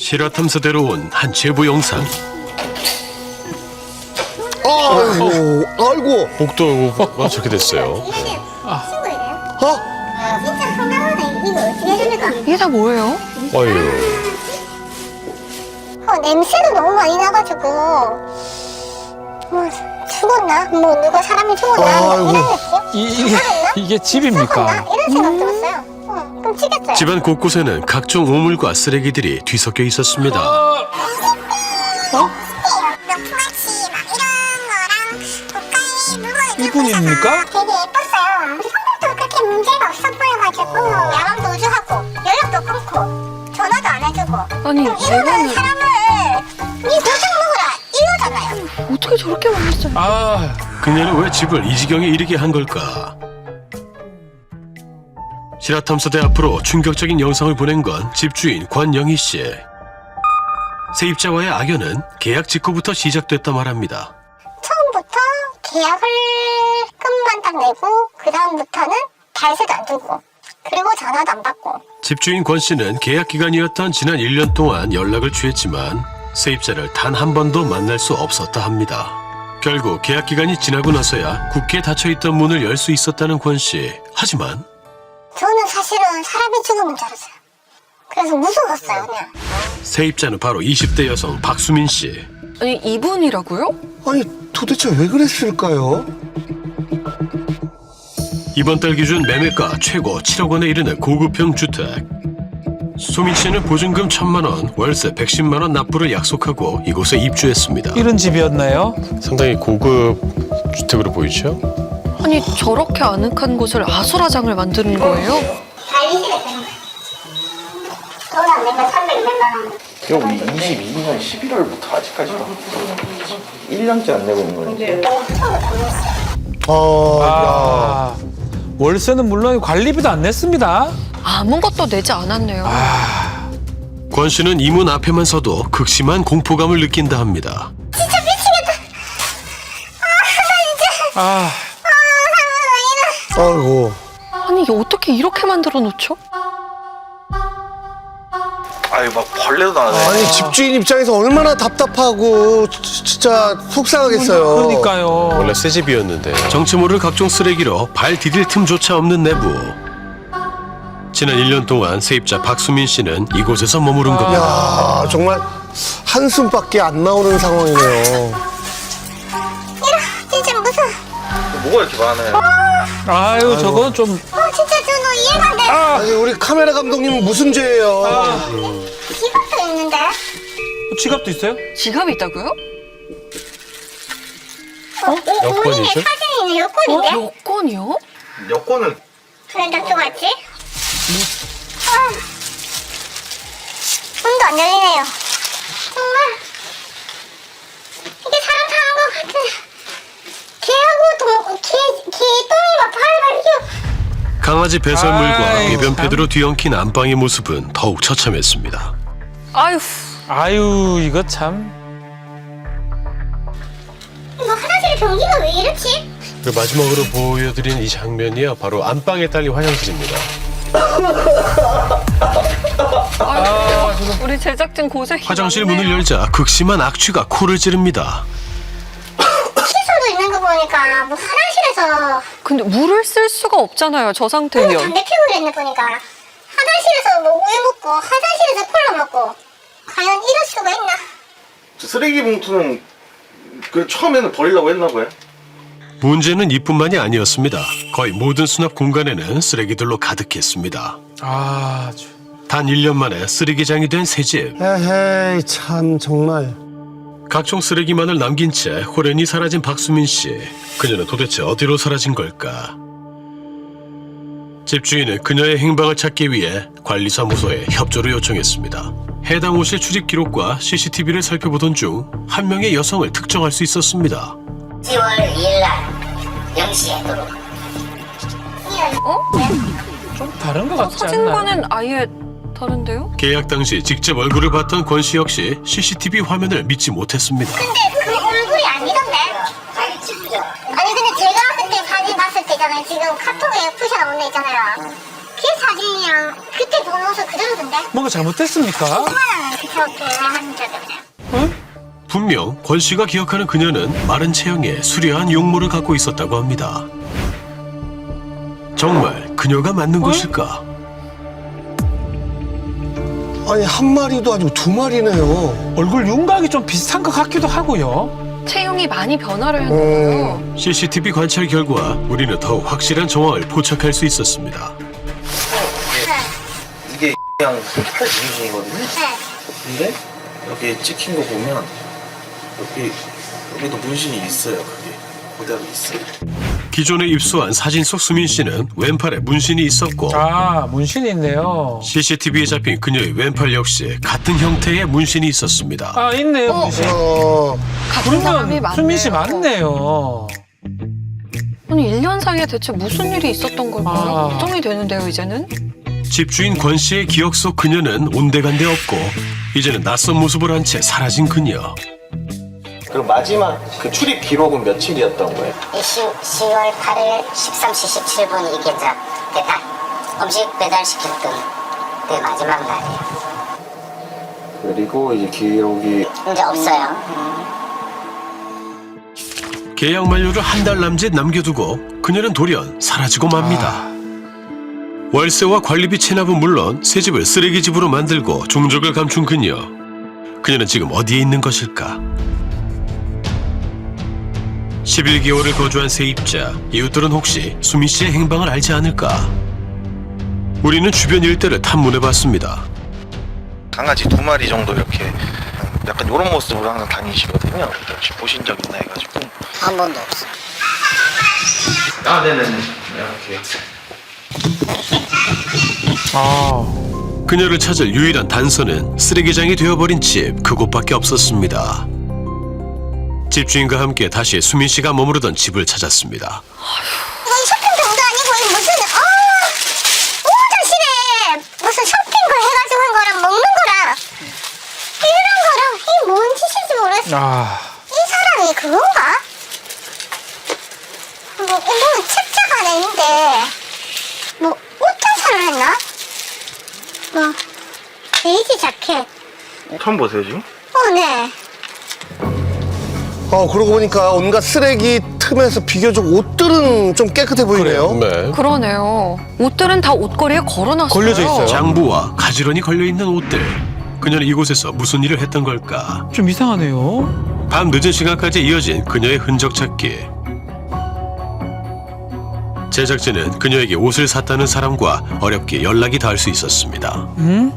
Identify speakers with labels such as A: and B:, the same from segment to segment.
A: 실화 탐사대로 온 한 제보 영상.
B: 아이고.
A: 복도가 저렇게 됐어요.
C: 친구예요?
B: 어?
C: 진짜 황당하네. 이거 어떻게 해줍니까?
D: 이게 다 뭐예요?
A: 어휴.
C: 냄새도 너무 많이 나가지고 뭐 죽었나? 뭐 누가 사람이 죽었나?
B: 아이고.
C: 이런 느낌?
E: 이게
C: 죽었나?
E: 집입니까?
C: 이런 생각 들었어요. 끔찍했어요.
A: 집안 곳곳에는 각종 오물과 쓰레기들이 뒤섞여 있었습니다.
C: 명품아치 막 이런 거랑 고가의 물건을
E: 이분입니까?
C: 되게 예뻤어요. 성격도 그렇게 문제가 없어 보여가지고 야망도 우주하고 연락도 끊고 전화도 안 해주고
D: 아니,
C: 이러는
D: 이거는
C: 사람을 니 도장 먹으라 이거잖아요.
D: 어떻게 저렇게 만났어요?
E: 아,
A: 그녀는 왜 집을 이 지경에 이르게 한 걸까? 실화탐사대 앞으로 충격적인 영상을 보낸 건 집주인 권영희 씨. 세입자와의 악연은 계약 직후부터 시작됐다 말합니다.
C: 처음부터 계약을 끝만 딱 내고 그 다음부터는 달새도 안 주고 그리고 전화도 안 받고.
A: 집주인 권 씨는 계약 기간이었던 지난 1년 동안 연락을 취했지만 세입자를 단 한 번도 만날 수 없었다 합니다. 결국 계약 기간이 지나고 나서야 굳게 닫혀있던 문을 열 수 있었다는 권 씨. 하지만
C: 저는 사실은 사람이 죽으면 줄 알았어요. 그래서 무서웠어요 그냥.
A: 세입자는 바로 20대 여성 박수민 씨.
D: 아니, 이분이라고요?
B: 아니 도대체 왜 그랬을까요?
A: 이번 달 기준 매매가 최고 7억 원에 이르는 고급형 주택. 수민 씨는 보증금 1,000만 원, 월세 110만 원 납부를 약속하고 이곳에 입주했습니다.
E: 이런 집이었나요?
A: 상당히 고급 주택으로 보이죠?
D: 아니, 저렇게 아늑한 곳을 아수라장을 만드는 거예요?
C: 달리시겠어요. 돈안 내면 300만 원.
F: 여기 22년 11월부터 아직까지도 1년째 안 내고 있는 거예요.
E: 아, 월세는 물론 관리비도 안 냈습니다.
D: 아무것도 내지 않았네요.
A: 권 씨는 이 문 앞에만 서도 극심한 공포감을 느낀다 합니다.
C: 진짜 미치겠다.
E: 아,
B: 아이고.
D: 아니, 이게 어떻게 이렇게 만들어 놓죠?
F: 아유 막 벌레도 나네.
B: 아니 집주인 입장에서 얼마나 답답하고 진짜 속상하겠어요.
E: 그러니까요.
A: 원래 새 집이었는데 정체 모를 각종 쓰레기로 발 디딜 틈조차 없는 내부. 지난 1년 동안 세입자 박수민 씨는 이곳에서 머무른 겁니다.
B: 야 정말 한숨밖에 안 나오는 상황이네요.
C: 진짜 무서워.
F: 뭐가 이렇게 많아요?
E: 아유, 저거는 좀.
C: 진짜 저는 이해가 안 돼.
B: 아니 우리 카메라 감독님은 무슨 죄예요?
C: 기분도 있는데.
E: 지갑도 있어요?
D: 지갑이 있다고요?
A: 여권이죠?
C: 사진이 있는 여권인데?
D: 여권이요?
F: 여권을
C: 왜 놔둬갔지? 문도 안 열리네요. 정말 이게 사람 사는 것 같은 개하고 개똥이 막 발발이요.
A: 강아지 배설물과
E: 아이,
A: 배변
E: 참.
A: 패드로 뒤엉킨 안방의 모습은 더욱 처참했습니다.
D: 아휴,
E: 아유, 이거 참.
C: 뭐 화장실 변기가 왜 이렇지?
A: 그 마지막으로 보여드린 이 장면이요, 바로 안방에 딸린 화장실입니다.
D: 우리 제작진 고생.
A: 화장실 문을 열자 극심한 악취가 코를 찌릅니다.
C: 칫솔도 있는 거 보니까 뭐 화장실에서
D: 근데 물을 쓸 수가 없잖아요, 저 상태면.
C: 담배 피우고 있는 보니까 화장실에서 뭐 우유 먹고 화장실에서 콜라 먹고 과연 이럴 수가 있나?
F: 쓰레기 봉투는 그 처음에는 버리려고 했나 봐요.
A: 문제는 이뿐만이 아니었습니다. 거의 모든 수납 공간에는 쓰레기들로 가득했습니다.
E: 아,
A: 단 1년 만에 쓰레기장이 된 새 집.
B: 에헤이 참 정말.
A: 각종 쓰레기만을 남긴 채 호련히 사라진 박수민 씨. 그녀는 도대체 어디로 사라진 걸까? 집주인은 그녀의 행방을 찾기 위해 관리사무소에 협조를 요청했습니다. 해당 옷의 출입 기록과 CCTV를 살펴보던 중 한 명의 여성을 특정할 수 있었습니다.
G: 10월 2일 날 0시에 도로.
E: 좀 다른 것 같지 않나요?
D: 사진과는 아예 다른데요?
A: 계약 당시 직접 얼굴을 봤던 권 씨 역시 CCTV 화면을 믿지 못했습니다.
C: 근데 그 얼굴이 아니던데?
G: 자기 친구죠.
C: 아니 근데 제가 그때 사진 봤을 때잖아요. 지금 카톡에 푸셔 나온 데 있잖아요. 그 사진이랑 그때 본 옷은 그대로던데?
E: 뭔가 잘못됐습니까?
C: 5만 원은 그렇게 한 적이 없어요.
A: 분명 권 씨가 기억하는 그녀는 마른 체형에 수려한 용모를 갖고 있었다고 합니다. 정말 그녀가 맞는 것일까?
B: 아니 한 마리도 아니고 두 마리네요.
E: 얼굴 윤곽이 좀 비슷한 것 같기도 하고요.
D: 체형이 많이 변화를 했나봐요.
A: CCTV 관찰 결과 우리는 더욱 확실한 정황을 포착할 수 있었습니다.
F: 이게 그냥 팔 문신이거든요.
C: 네.
F: 근데 여기 찍힌 거 보면 여기도 문신이 있어요. 그게 그대로 있어요.
A: 기존에 입수한 사진 속 수민 씨는 왼팔에 문신이 있었고
E: 아, 문신이 있네요.
A: CCTV에 잡힌 그녀의 왼팔 역시 같은 형태의 문신이 있었습니다.
E: 아, 있네요, 문신.
D: 같은 사람이
E: 그러면
D: 맞네요.
E: 수민 씨 맞네요.
D: 아니 1년 사이에 대체 무슨 일이 있었던 걸까요?
E: 아.
D: 걱정이 되는데요 이제는.
A: 집주인 권 씨의 기억 속 그녀는 온데간데 없고 이제는 낯선 모습을 한 채 사라진 그녀.
F: 그럼 마지막 그 출입 기록은 며칠이었던 거예요?
G: 10월 8일 13시 17분 이게 딱 음식 배달시켰던 그 마지막 날이에요.
F: 그리고 이제 기록이
G: 이제 없어요.
A: 계약 만료를 한 달 남짓 남겨두고 그녀는 돌연 사라지고 맙니다. 월세와 관리비 체납은 물론 새 집을 쓰레기집으로 만들고 종적을 감춘 그녀. 그녀는 지금 어디에 있는 것일까? 11개월을 거주한 세입자, 이웃들은 혹시 수민 씨의 행방을 알지 않을까? 우리는 주변 일대를 탐문해봤습니다.
F: 강아지 2마리 정도 이렇게 약간 이런 모습으로 항상 다니시거든요. 혹시 보신 적 있나 해가지고.
G: 한 번도 없어요.
F: 아, 네네네. 이렇게.
E: 아,
A: 그녀를 찾을 유일한 단서는 쓰레기장이 되어버린 집 그곳밖에 없었습니다. 집주인과 함께 다시 수민 씨가 머무르던 집을 찾았습니다.
C: 이건 쇼핑병도 아니고 이 무슨 오자실에 무슨 쇼핑걸 해가지고 한 거랑 먹는 거랑 이런 거랑 이게 뭔 짓인지 모르겠어.
E: 아,
C: 이 사람이 그건가? 뭐 책자가 하나 있는데 뭐 옷 장사를 했나? 뭐 베이지 자켓.
F: 처음 보세요 지금?
C: 네.
B: 그러고 보니까 온갖 쓰레기 틈에서 비교적 옷들은 좀 깨끗해 보이네요.
A: 네.
D: 그러네요. 옷들은 다 옷걸이에 걸어놨어요.
E: 걸려져 있어요.
A: 장부와 가지런히 걸려있는 옷들. 그녀는 이곳에서 무슨 일을 했던 걸까?
E: 좀 이상하네요.
A: 밤 늦은 시간까지 이어진 그녀의 흔적 찾기. 제작진은 그녀에게 옷을 샀다는 사람과 어렵게 연락이 닿을 수 있었습니다.
E: 음?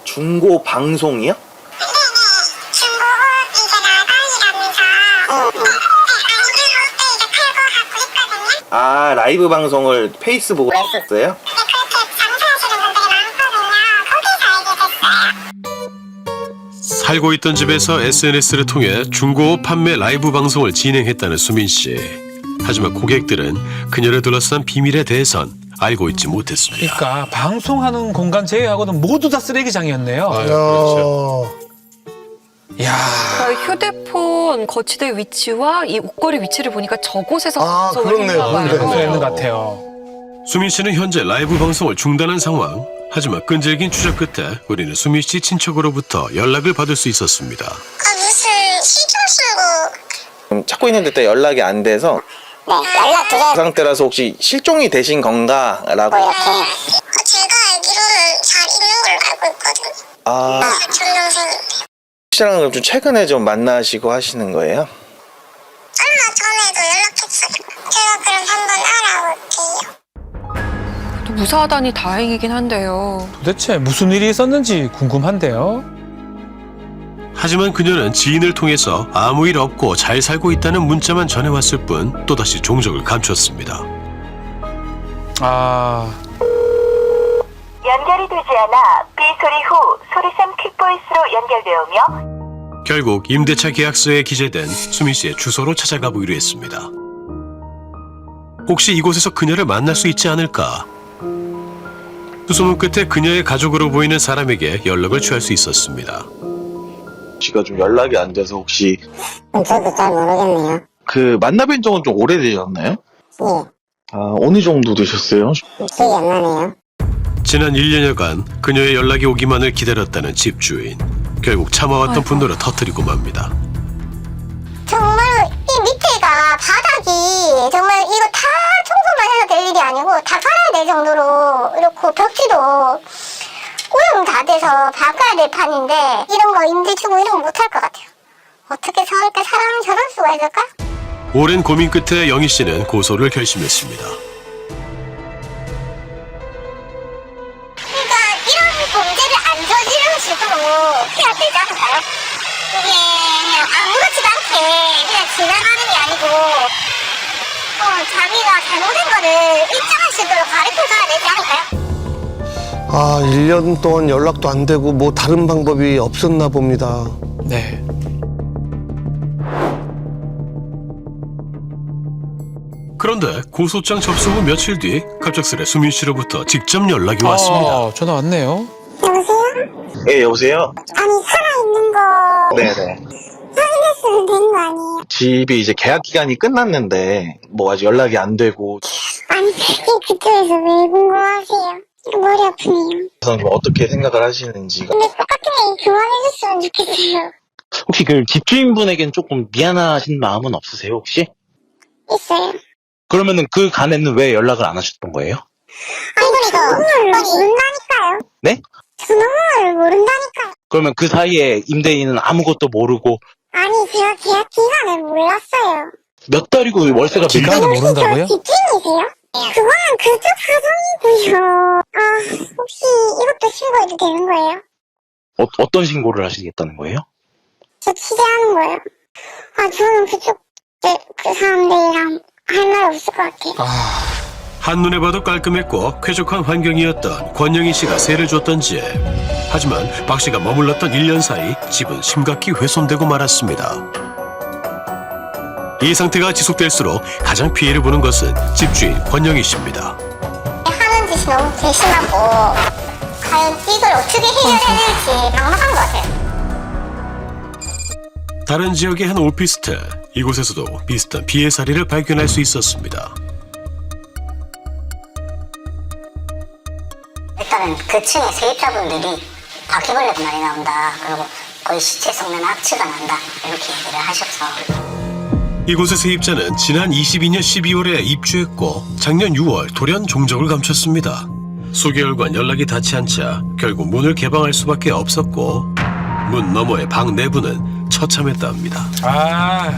F: 중고 방송이요? 아, 라이브 방송을 페이스북으로 했었어요?
A: 살고 있던 집에서 SNS를 통해 중고 판매 라이브 방송을 진행했다는 수민 씨. 하지만 고객들은 그녀를 둘러싼 비밀에 대해선 알고 있지 못했습니다.
E: 그러니까 방송하는 공간 제외하고는 모두 다 쓰레기장이었네요.
B: 야.
E: 이야,
D: 그러니까 휴대폰 거치대 위치와 이 옷걸이 위치를 보니까 저곳에서
B: 아,
D: 방송을
B: 그렇네요.
D: 했나 봐요.
B: 그렇네요.
E: 그래서 있는 것 같아요.
A: 수민 씨는 현재 라이브 방송을 중단한 상황. 하지만 끈질긴 추적 끝에 우리는 수민 씨 친척으로부터 연락을 받을 수 있었습니다.
C: 무슨 시중 쓰고
F: 찾고 있는데 또 연락이 안 돼서
G: 네, 연락드려요.
F: 그 상태라서 혹시 실종이 되신 건가? 라고.
G: 이렇게.
C: 제가 알기로는 잘 있는 걸로 알고 있거든요.
F: 아,
C: 전 동생인데
F: 씨랑 그럼 좀 최근에 좀 만나시고 하시는 거예요?
C: 얼마 전에도 연락했어요. 제가 그럼 한번 알아볼게요.
D: 또 무사하다니 다행이긴 한데요.
E: 도대체 무슨 일이 있었는지 궁금한데요.
A: 하지만 그녀는 지인을 통해서 아무 일 없고 잘 살고 있다는 문자만 전해왔을 뿐 또다시 종적을 감췄습니다.
E: 아,
H: 연결이 되지 않아 삐 소리 후 소리샘 퀵보이스로 연결되오며
A: 결국 임대차 계약서에 기재된 수민 씨의 주소로 찾아가 보기로 했습니다. 혹시 이곳에서 그녀를 만날 수 있지 않을까? 수소문 끝에 그녀의 가족으로 보이는 사람에게 연락을 취할 수 있었습니다.
F: 씨가 좀 연락이 안 돼서 혹시
G: 저도 잘 모르겠네요.
F: 그 만나뵌 적은 좀 오래되셨나요?
C: 예,
F: 아, 어느 정도 되셨어요?
C: 기억이 안 나네요.
A: 지난 1년여간 그녀의 연락이 오기만을 기다렸다는 집주인. 결국 참아왔던
D: 아이고.
A: 분노를 터뜨리고 맙니다.
C: 정말 이 밑에가 바닥이 정말 이거 다 청소만 해서 될 일이 아니고 다 갈아야 될 정도로 이렇고 벽지도 오염 다 돼서 바꿔야 될 판인데 이런 거 임대 주고 이런 거 못할 것 같아요. 어떻게 저렇게 사람이 저럴 수가 있을까?
A: 오랜 고민 끝에 영희 씨는 고소를 결심했습니다.
C: 그러니까 이런 범죄를 안 저지를 수 있도록 해야 되지 않을까요? 이게 그냥 아무렇지도 않게 그냥 지나가는 게 아니고 자기가 잘못한 거를 인정할 수 있도록 가르쳐줘야 되지 않을까요?
B: 아, 1년 동안 연락도 안 되고 뭐 다른 방법이 없었나 봅니다.
E: 네.
A: 그런데 고소장 접수 후 며칠 뒤 갑작스레 수민 씨로부터 직접 연락이 왔습니다.
E: 전화 왔네요.
C: 여보세요?
F: 예, 여보세요?
C: 아니 살아있는 거
F: 네네.
C: 확인했으면 되는 거 아니에요?
F: 집이 이제 계약 기간이 끝났는데, 뭐 아직 연락이 안 되고,
C: 아니 그쪽에서 왜 궁금하세요? 머리 아프네요.
F: 좀 어떻게 생각을 하시는지가.
C: 근데 똑같은 얘기 그만해줬으면 좋겠어요.
F: 혹시 그 집주인분에겐 조금 미안하신 마음은 없으세요, 혹시?
C: 있어요.
F: 그러면은 그 간에는 왜 연락을 안 하셨던 거예요?
C: 아니 저 너무를 모른다니까요.
F: 네?
C: 저 너무를 모른다니까요.
F: 그러면 그 사이에 임대인은 아무것도 모르고,
C: 아니 제가 계약 기간을 몰랐어요.
F: 몇 달이고 월세가
E: 기간을
F: 몇 달?
E: 모른다고요?
C: 집주인이세요? 그거는 그쪽 사정이고요. 아 혹시 이것도 신고해도 되는 거예요?
F: 어떤 신고를 하시겠다는 거예요?
C: 저 취재하는 거예요. 아 저는 그쪽 그 사람들이랑 할 말 없을 것 같아요.
A: 한눈에 봐도 깔끔했고 쾌적한 환경이었던 권영희 씨가 세를 줬던지. 하지만 박 씨가 머물렀던 1년 사이 집은 심각히 훼손되고 말았습니다. 이 상태가 지속될수록 가장 피해를 보는 것은 집주인 권영희 씨입니다.
C: 하는 짓이 너무 괘씸하고 과연 이걸 어떻게 해결해야 될지 막막한 것 같아요.
A: 다른 지역의 한 오피스텔, 이곳에서도 비슷한 피해 사례를 발견할 수 있었습니다.
G: 일단은 그 층의 세입자분들이 바퀴벌레가 많이 나온다. 그리고 거의 시체 썩는 악취가 난다. 이렇게 얘기를 하셔서
A: 이곳의 세입자는 지난 22년 12월에 입주했고 작년 6월 돌연 종적을 감췄습니다. 수개월간 연락이 닿지 않자 결국 문을 개방할 수밖에 없었고 문 너머의 방 내부는 처참했다 합니다.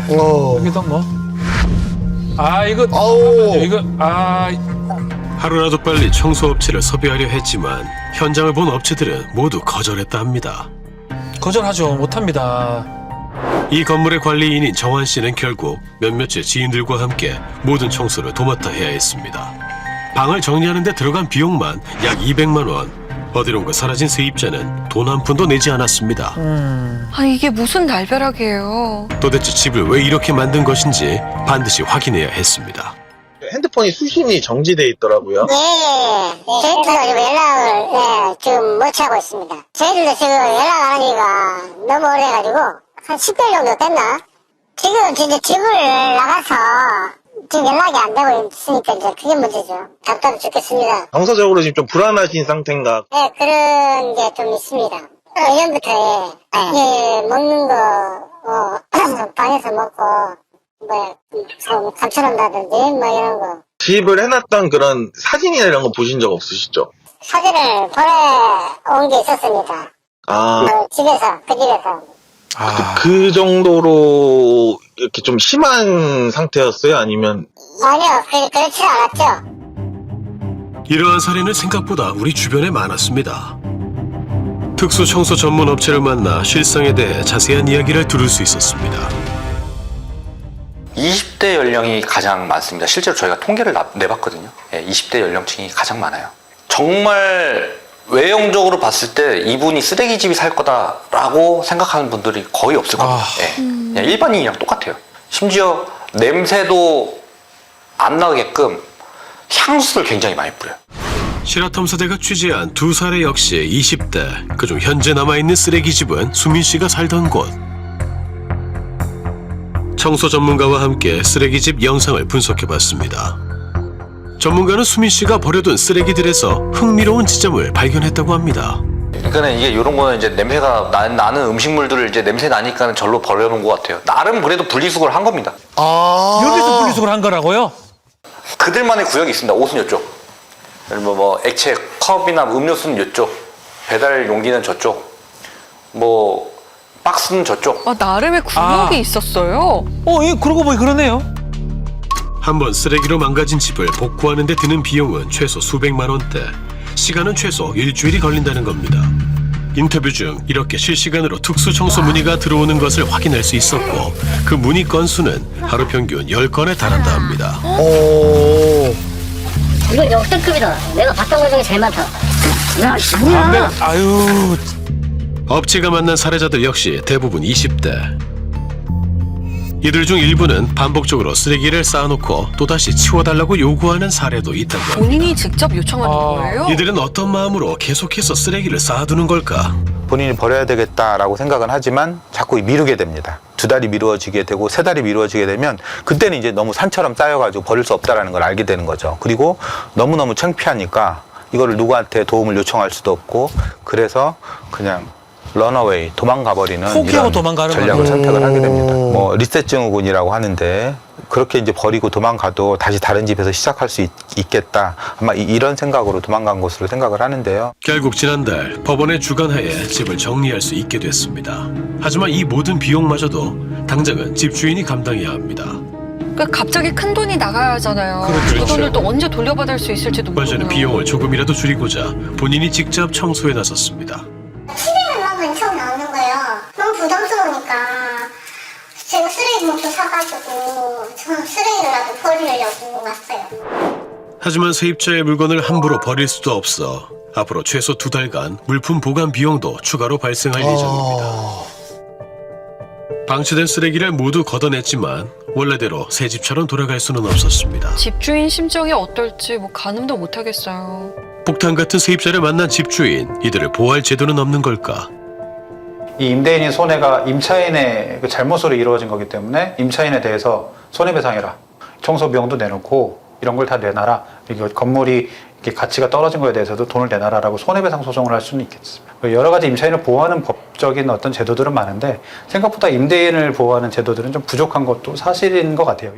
E: 여기도 뭐. 이거.
B: 아우.
E: 이거,
A: 하루라도 빨리 청소업체를 섭외하려 했지만 현장을 본 업체들은 모두 거절했다 합니다.
E: 거절하죠. 못합니다.
A: 이 건물의 관리인인 정환 씨는 결국 몇몇의 지인들과 함께 모든 청소를 도맡아 해야 했습니다. 방을 정리하는 데 들어간 비용만 약 200만 원. 어디론가 사라진 세입자는 돈 한 푼도 내지 않았습니다.
D: 아니 이게 무슨 날벼락이에요.
A: 도대체 집을 왜 이렇게 만든 것인지 반드시 확인해야 했습니다.
F: 핸드폰이 수신이 정지돼 있더라고요.
C: 예. 저희들도 지금 연락을 지금 못 하고 있습니다. 저희들도 지금 연락 안 하기가 너무 오래가지고 한 10개월 정도 됐나? 지금 진짜 집을 나가서 지금 연락이 안 되고 있으니까 이제 그게 문제죠. 답답해 죽겠습니다.
F: 정서적으로 지금 좀 불안하신 상태인가?
C: 네, 그런 게 좀 있습니다. 예전부터 먹는 거 방에서 먹고 뭐 감춰놓는다든지 뭐 이런 거
F: 집을 해놨던 그런 사진이나 이런 거 보신 적 없으시죠?
C: 사진을 보내온 게 있었습니다. 집에서 그 집에서.
F: 그 정도로 이렇게 좀 심한 상태였어요? 아니면?
C: 아니요, 그렇지 않았죠.
A: 이러한 사례는 생각보다 우리 주변에 많았습니다. 특수 청소 전문 업체를 만나 실상에 대해 자세한 이야기를 들을 수 있었습니다.
I: 20대 연령이 가장 많습니다. 실제로 저희가 통계를 내봤거든요. 20대 연령층이 가장 많아요. 정말 외형적으로 봤을 때 이분이 쓰레기집이 살 거다라고 생각하는 분들이 거의 없을 겁니다. 그냥 일반인이랑 똑같아요. 심지어 냄새도 안 나게끔 향수를 굉장히 많이 뿌려요.
A: 실화탐사대가 취재한 두 사례 역시 20대, 그중 현재 남아있는 쓰레기집은 수민 씨가 살던 곳. 청소 전문가와 함께 쓰레기집 영상을 분석해봤습니다. 전문가는 수민 씨가 버려둔 쓰레기들에서 흥미로운 지점을 발견했다고 합니다.
I: 그러니까 이게 이런 거는 이제 냄새가 나는 음식물들을 이제 냄새 나니까 절로 버려놓은 것 같아요. 나름 그래도 분리수거를 한 겁니다.
E: 여기서 분리수거를 한 거라고요?
I: 그들만의 구역이 있습니다. 옷은 이쪽, 뭐 액체 컵이나 음료수는 이쪽, 배달 용기는 저쪽, 뭐 박스는 저쪽.
D: 아, 나름의 구역이 있었어요.
E: 예, 그러고 보니 그러네요.
A: 한번 쓰레기로 망가진 집을 복구하는 데 드는 비용은 최소 수백만 원대, 시간은 최소 일주일이 걸린다는 겁니다. 인터뷰 중 이렇게 실시간으로 특수 청소 문의가 들어오는 것을 확인할 수 있었고, 그 문의 건수는 하루 평균 10건에 달한다 합니다.
G: 이건 역대급이다. 내가 봤던 것 중에 제일 많다. 야, 뭐야?
E: 아유,
A: 업체가 만난 사례자들 역시 대부분 20대. 이들 중 일부는 반복적으로 쓰레기를 쌓아놓고 또다시 치워달라고 요구하는 사례도 있다고 합니다.
D: 본인이 직접 요청하는 거예요?
A: 이들은 어떤 마음으로 계속해서 쓰레기를 쌓아두는 걸까?
J: 본인이 버려야 되겠다라고 생각은 하지만 자꾸 미루게 됩니다. 2달이 미루어지게 되고 3달이 미루어지게 되면 그때는 이제 너무 산처럼 쌓여가지고 버릴 수 없다라는 걸 알게 되는 거죠. 그리고 너무너무 창피하니까 이거를 누구한테 도움을 요청할 수도 없고, 그래서 그냥 런어웨이, 도망가버리는
E: 포기하고
J: 이런
E: 도망가는
J: 전략을
E: 거네.
J: 선택을 하게 됩니다. 뭐 리셋 증후군이라고 하는데, 그렇게 이제 버리고 도망가도 다시 다른 집에서 시작할 수 있겠다. 아마 이런 생각으로 도망간 것으로 생각을 하는데요.
A: 결국 지난달 법원의 주관하에 집을 정리할 수 있게 됐습니다. 하지만 이 모든 비용마저도 당장은 집주인이 감당해야 합니다.
D: 그러니까 갑자기 큰 돈이 나가야 하잖아요.
A: 그렇죠.
D: 이 돈을 또 언제 돌려받을 수 있을지도
A: 이번에는
D: 모르고요.
A: 비용을 조금이라도 줄이고자 본인이 직접 청소에 나섰습니다.
C: 700만 원 처음 나오는 거예요. 너무 부담스러우니까 제가 쓰레기 봉투 사가지고 저는 쓰레기라도 버리려고 왔어요.
A: 하지만 세입자의 물건을 함부로 버릴 수도 없어 앞으로 최소 2달간 물품 보관 비용도 추가로 발생할 예정입니다. 방치된 쓰레기를 모두 걷어냈지만 원래대로 새 집처럼 돌아갈 수는 없었습니다.
D: 집주인 심정이 어떨지 가늠도 못하겠어요.
A: 폭탄 같은 세입자를 만난 집주인, 이들을 보호할 제도는 없는 걸까?
K: 이 임대인의 손해가 임차인의 그 잘못으로 이루어진 거기 때문에 임차인에 대해서 손해배상해라. 청소 비용도 내놓고 이런 걸 다 내놔라. 이게 건물이 이렇게 가치가 떨어진 거에 대해서도 돈을 내놔라라고 손해배상 소송을 할 수는 있겠습니다. 여러 가지 임차인을 보호하는 법적인 어떤 제도들은 많은데 생각보다 임대인을 보호하는 제도들은 좀 부족한 것도 사실인 것 같아요.